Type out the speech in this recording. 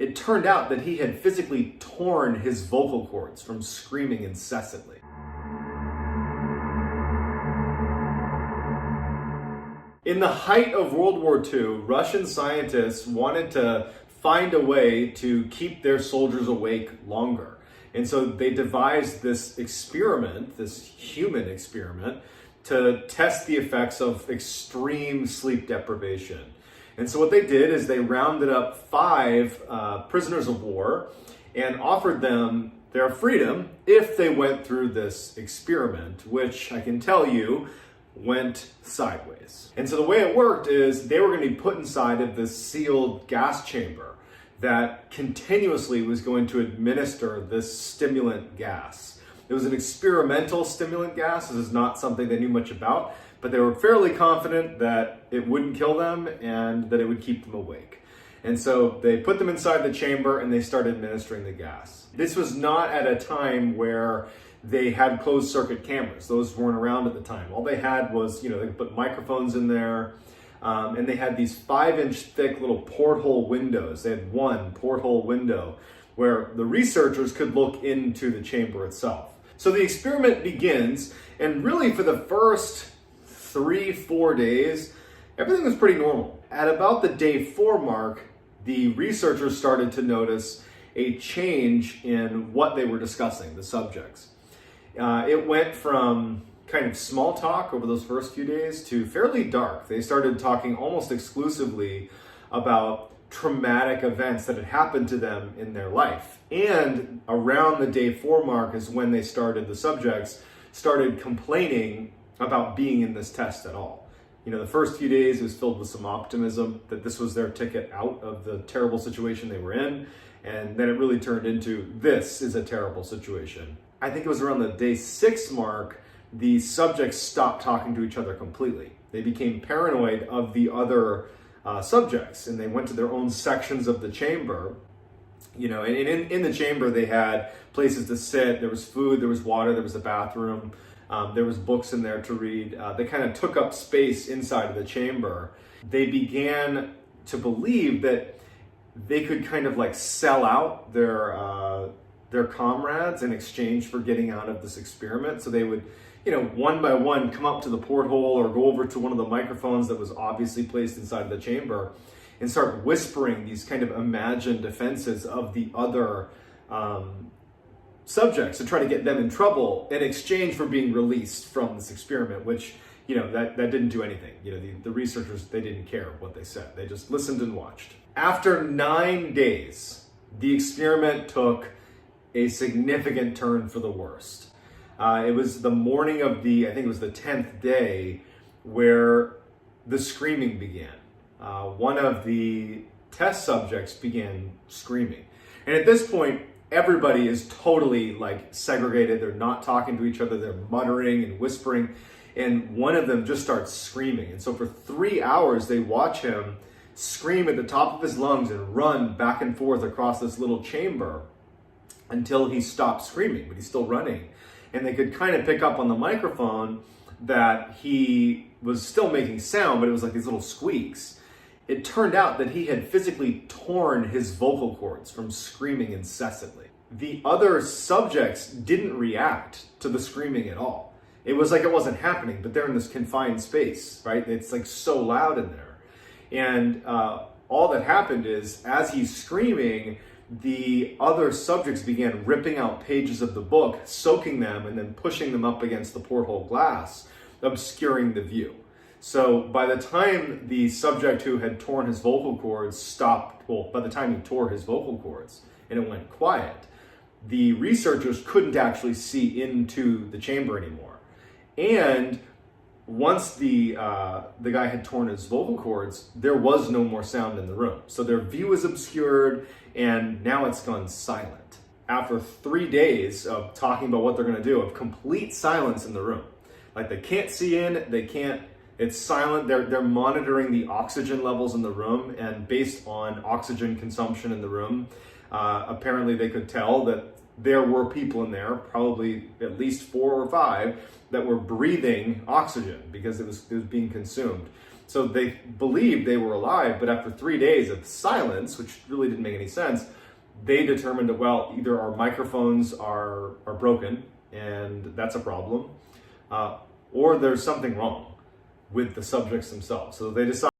It turned out that he had physically torn his vocal cords from screaming incessantly. In the height of World War II, Russian scientists wanted to find a way to keep their soldiers awake longer. And so they devised this experiment, this human experiment, to test the effects of extreme sleep deprivation. And so what they did is they rounded up 5 prisoners of war and offered them their freedom if they went through this experiment, which I can tell you went sideways. And so the way it worked is they were going to be put inside of this sealed gas chamber that continuously was going to administer this stimulant gas. It was an experimental stimulant gas. This is not something they knew much about, but they were fairly confident that it wouldn't kill them and that it would keep them awake. And so they put them inside the chamber and they started administering the gas. This was not at a time where they had closed circuit cameras. Those weren't around at the time. All they had was, they could put microphones in there, and they had these 5-inch thick little porthole windows. They had one porthole window where the researchers could look into the chamber itself. So the experiment begins, and really for the first 3-4 days, everything was pretty normal. At about the day 4 mark, the researchers started to notice a change in what they were discussing, the subjects. It went from kind of small talk over those first few days to fairly dark. They started talking almost exclusively about traumatic events that had happened to them in their life. And around the day 4 mark is when the subjects started complaining about being in this test at all. The first few days was filled with some optimism that this was their ticket out of the terrible situation they were in. And then it really turned into, this is a terrible situation. I think it was around the day 6 mark, the subjects stopped talking to each other completely. They became paranoid of the other subjects, and they went to their own sections of the chamber. And in the chamber, they had places to sit. There was food, there was water, there was a bathroom. There was books in there to read. They kind of took up space inside of the chamber. They began to believe that they could kind of like sell out their comrades in exchange for getting out of this experiment. So they would, one by one come up to the porthole or go over to one of the microphones that was obviously placed inside the chamber and start whispering these kind of imagined defenses of the other subjects to try to get them in trouble in exchange for being released from this experiment, which, that didn't do anything. The researchers, they didn't care what they said. They just listened and watched. After 9 days, the experiment took a significant turn for the worst. It was the morning of the 10th day, where the screaming began. One of the test subjects began screaming. And at this point, everybody is totally segregated. They're not talking to each other. They're muttering and whispering. And one of them just starts screaming. And so for 3 hours, they watch him scream at the top of his lungs and run back and forth across this little chamber until he stopped screaming, but he's still running. And they could kind of pick up on the microphone that he was still making sound, but it was like these little squeaks. It turned out that he had physically torn his vocal cords from screaming incessantly. The other subjects didn't react to the screaming at all. It was like it wasn't happening, but they're in this confined space, right? It's so loud in there. And all that happened is, as he's screaming, the other subjects began ripping out pages of the book, soaking them, and then pushing them up against the porthole glass, obscuring the view. So by the time the subject who had torn his vocal cords stopped, by the time he tore his vocal cords and it went quiet, the researchers couldn't actually see into the chamber anymore. And once the guy had torn his vocal cords, there was no more sound in the room. So their view is obscured, and now it's gone silent. After 3 days of talking about what they're going to do, of complete silence in the room. They can't see in, it's silent. They're monitoring the oxygen levels in the room, and based on oxygen consumption in the room, apparently they could tell that there were people in there, probably at least 4 or 5, that were breathing oxygen because it was being consumed. So they believed they were alive, but after 3 days of silence, which really didn't make any sense, they determined that, well, either our microphones are broken, and that's a problem, or there's something wrong with the subjects themselves. So they decided